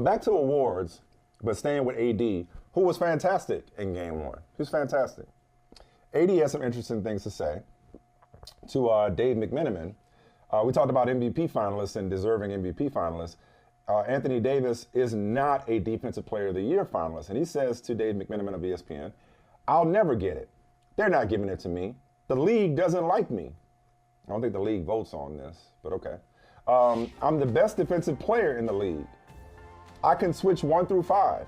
Back to awards, but staying with AD, who was fantastic in Game 1. He was fantastic. AD has some interesting things to say. To Dave McMenamin, we talked about MVP finalists and deserving MVP finalists. Anthony Davis is not a Defensive Player of the Year finalist. And he says to Dave McMenamin of ESPN, I'll never get it. They're not giving it to me. The league doesn't like me. I don't think the league votes on this, but okay. I'm the best defensive player in the league. I can switch 1 through 5.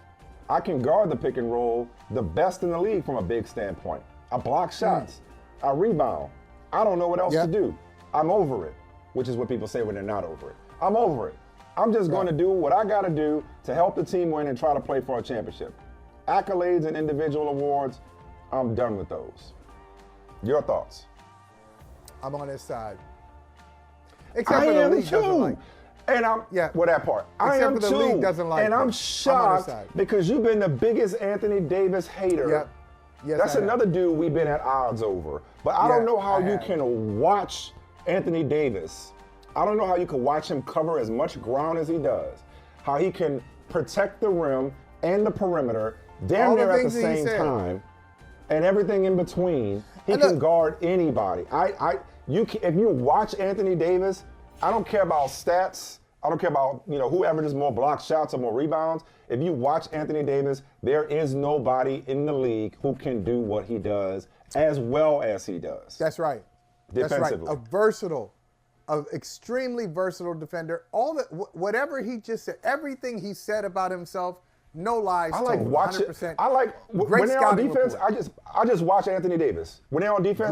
I can guard the pick and roll the best in the league from a big standpoint. I block shots. I rebound. I don't know what else to do. I'm over it, which is what people say when they're not over it. I'm over it. I'm just going to do what I got to do to help the team win and try to play for a championship. Accolades and individual awards, I'm done with those. Your thoughts? I'm on his side. Except for the league doesn't like. And I'm, well, that part. I am Except for the league doesn't like. And I'm shocked because you've been the biggest Anthony Davis hater. Yep. Yes, that's another dude we've been at odds over. But I don't know how you can watch Anthony Davis. I don't know how you can watch him cover as much ground as he does. How he can protect the rim and the perimeter damn near at the same time. And everything in between. He can guard anybody. If you watch Anthony Davis, I don't care about stats. I don't care about who averages more block shots or more rebounds. If you watch Anthony Davis, there is nobody in the league who can do what he does as well as he does. That's right. Defensively. That's right. An extremely versatile defender. Whatever he just said, everything he said about himself, no lies. I like watching. 100%. I like when they're on defense. I just watch Anthony Davis. When they're on defense,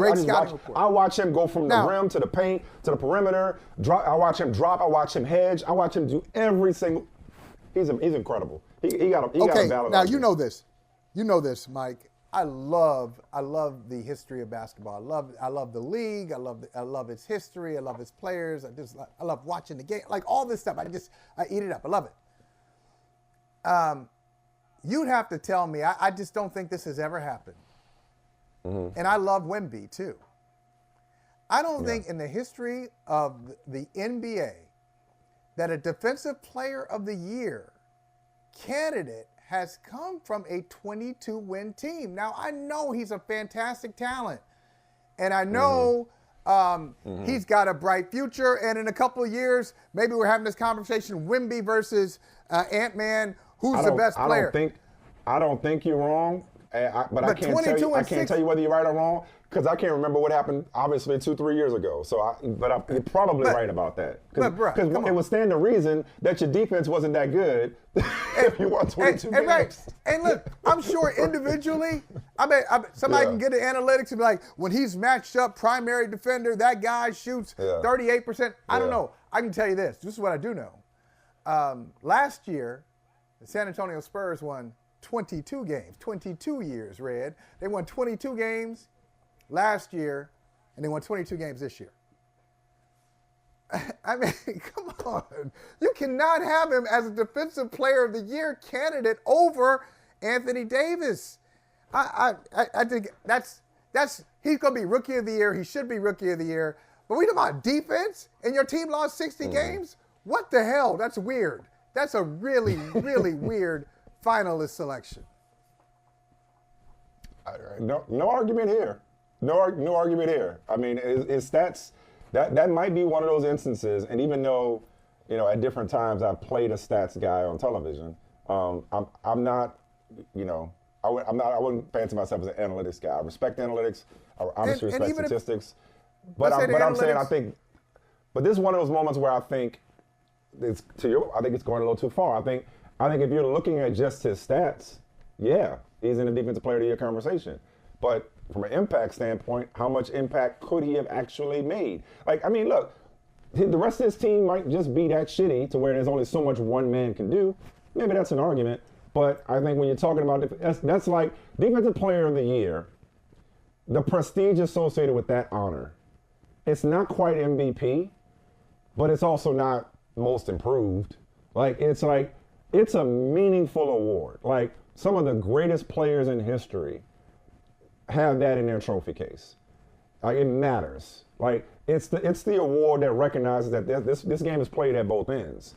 I watch him go from the rim to the paint to the perimeter. I watch him drop. I watch him hedge. I watch him do every single. He's incredible. He got a valid. Now you know this. You know this, Mike. I love the history of basketball. I love the league. I love its history. I love its players. I love watching the game. Like all this stuff. I eat it up. I love it. You'd have to tell me, I just don't think this has ever happened. Mm-hmm. And I love Wemby too. I don't think in the history of the NBA that a Defensive Player of the Year candidate has come from a 22-win team. Now, I know he's a fantastic talent. And I know he's got a bright future. And in a couple of years, maybe we're having this conversation, Wemby versus Ant-Man. Who's the best player? I don't think you're wrong, but I can't tell you whether you're right or wrong because I can't remember what happened. Obviously, 2-3 years ago. So, you're probably right about that. Because it would stand to reason that your defense wasn't that good if you won 22 games. Right. And look, I'm sure individually, I bet somebody can get the analytics and be like, when he's matched up, primary defender, that guy shoots 38%. I don't know. I can tell you this. This is what I do know. Last year, the San Antonio Spurs won 22 games, 22 years, Red. They won 22 games last year, and they won 22 games this year. I mean, come on. You cannot have him as a Defensive Player of the Year candidate over Anthony Davis. I think that's he's going to be Rookie of the Year. He should be Rookie of the Year. But we talking about defense, and your team lost 60 games? What the hell? That's weird. That's a really, really weird finalist selection. No argument here. No argument here. I mean, it's stats. That might be one of those instances. And even though, at different times I've played a stats guy on television, I'm not, I wouldn't fancy myself as an analytics guy. I respect analytics. I obviously respect statistics. But I'm saying but this is one of those moments where I think. I think it's going a little too far. I think if you're looking at just his stats, he's in the Defensive Player of the Year conversation. But from an impact standpoint, how much impact could he have actually made? Look, the rest of his team might just be that shitty to where there's only so much one man can do. Maybe that's an argument. But I think when you're talking about that's like Defensive Player of the Year, the prestige associated with that honor. It's not quite MVP, but it's also not most improved. It's a meaningful award. Like some of the greatest players in history have that in their trophy case. It matters. It's the award that recognizes that this game is played at both ends.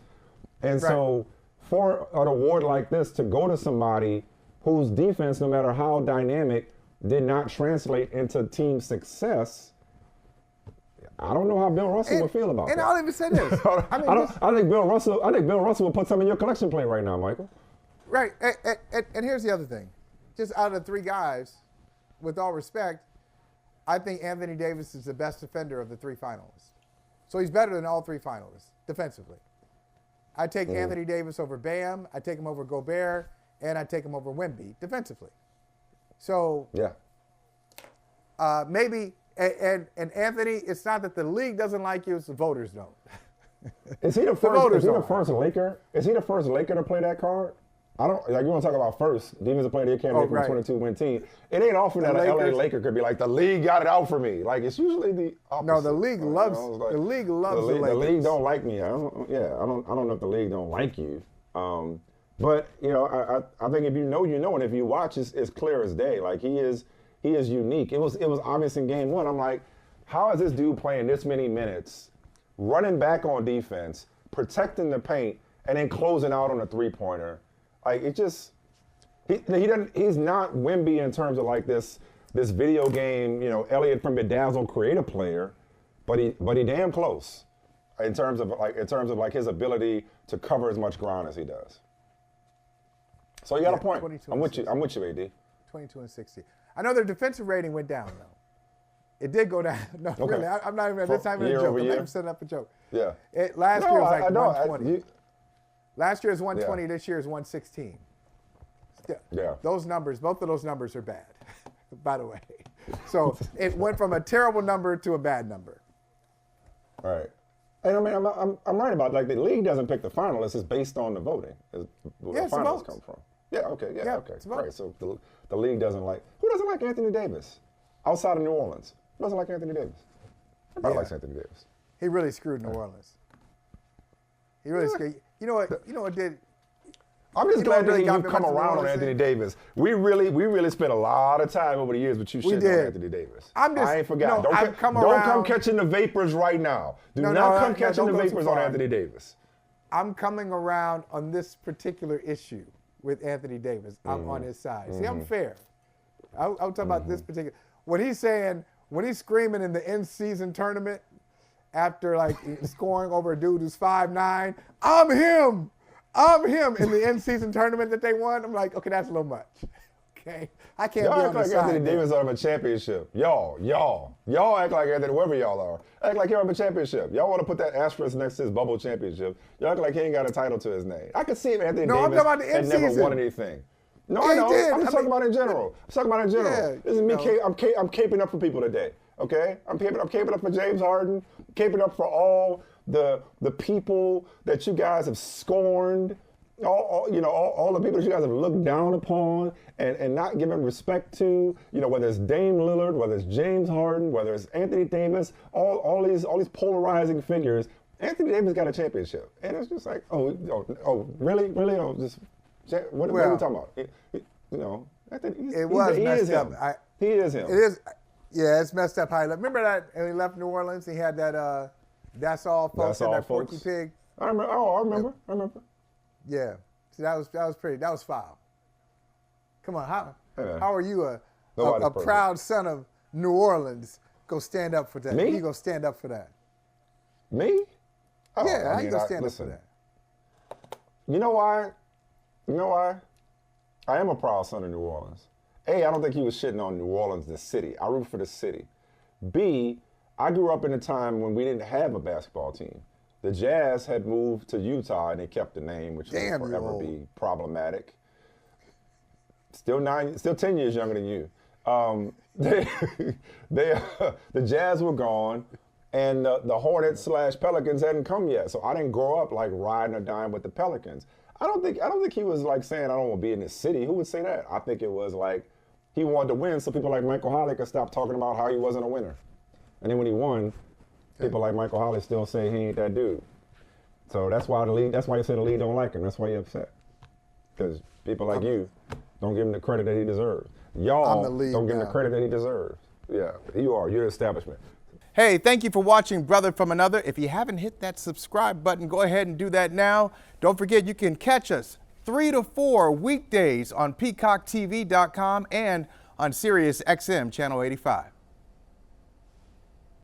And so for an award like this to go to somebody whose defense, no matter how dynamic, did not translate into team success. I don't know how Bill Russell would feel about that. And I'll even say this. I think Bill Russell will put some in your collection plate right now, Michael. Right. And here's the other thing. Just out of the three guys, with all respect, I think Anthony Davis is the best defender of the three finalists. So he's better than all three finalists defensively. I take Anthony Davis over Bam. I take him over Gobert. And I take him over Wemby defensively. So maybe, and Anthony, it's not that the league doesn't like you, it's the voters don't. Is he the first Laker? Is he the first Laker to play that card? I don't like. You want to talk about first defensive player of the year candidate from a 22-win team? It ain't often that an LA Laker could be like, the league got it out for me. Like, it's usually the opposite. No, the league loves. The league loves the Lakers. The league don't like me. I don't know if the league don't like you. But I think if you know, and if you watch, it's clear as day. Like, he is unique. It was obvious in game one. I'm like, how is this dude playing this many minutes, running back on defense, protecting the paint, and then closing out on a three-pointer? Like, it just he's not Wemby in terms of like this video game, Elliot from Bedazzled creative player, but he damn close in terms of his ability to cover as much ground as he does. So you got a point. I'm with you, AD. 22 and 60. I know their defensive rating went down though. It did go down. No, okay. Really, I'm not even. This time in a joke. I'm not even setting up a joke. Yeah. Last year was like 120. Last year is 120. This year is 116. Yeah. Both of those numbers are bad, by the way. So it went from a terrible number to a bad number. Right. And I mean, I'm right about, like, the league doesn't pick the finalists. It's based on the voting. Where the finalists come from. Yeah. Okay. Yeah. Okay. Right. So the league doesn't like. Who doesn't like Anthony Davis outside of New Orleans? Who doesn't like Anthony Davis? Everybody likes Anthony Davis. He really screwed New Orleans. He really screwed. You know what did? I'm just glad that you've come around on Anthony Davis. We really spent a lot of time over the years with you shitting on Anthony Davis. I ain't forgot. Don't come catching the vapors right now. Do not come catching the vapors on Anthony Davis. I'm coming around on this particular issue with Anthony Davis. I'm on his side. See, I'm fair. I'll talk about this particular. What he's saying, when he's screaming in the in-season tournament after like scoring over a dude who's 5'9", I'm him in the in-season tournament that they won. I'm like, okay, that's a little much. Okay, I can't be on the side. Anthony Davis out of a championship. Y'all act like Anthony, wherever y'all are, act like you're on a championship. Y'all want to put that asterisk next to his bubble championship. Y'all act like he ain't got a title to his name. I could see if Anthony Davis had never won anything. No, I know. I'm just talking about in general. Yeah, this is me. I'm caping up for people today. Okay, I'm caping up for James Harden. Caping up for all the people that you guys have scorned. All the people that you guys have looked down upon and not given respect to, whether it's Dame Lillard, whether it's James Harden, whether it's Anthony Davis, all these polarizing figures. Anthony Davis got a championship, and it's just like, really? What are we talking about? It was messed up. He is him. It is. Yeah, it's messed up. Remember that when he left New Orleans, he had that "That's all, folks," and that Porky Pig. I remember. I remember. Yeah, so that was pretty. That was foul. Come on, how are you a proud son of New Orleans? Go stand up for that. Me? You go stand up for that. Me? Oh, yeah, how you gonna stand up for that? You know why? I am a proud son of New Orleans. A, I don't think he was shitting on New Orleans, the city. I root for the city. B, I grew up in a time when we didn't have a basketball team. The Jazz had moved to Utah and they kept the name, which will forever be problematic. Still 10 years younger than you. The Jazz were gone, and the Hornets / Pelicans hadn't come yet. So I didn't grow up like riding or dying with the Pelicans. I don't think he was like saying, I don't want to be in this city. Who would say that? I think it was like he wanted to win so people like Michael Holley could stop talking about how he wasn't a winner. And then when he won, people like Michael Holley still say he ain't that dude. So that's why you say the league don't like him. That's why you're upset. Because people like you don't give him the credit that he deserves. Y'all don't give him the credit that he deserves. Yeah, you are. You're the establishment. Hey, thank you for watching Brother from Another. If you haven't hit that subscribe button, go ahead and do that now. Don't forget you can catch us 3 to 4 weekdays on PeacockTV.com and on Sirius XM Channel 85.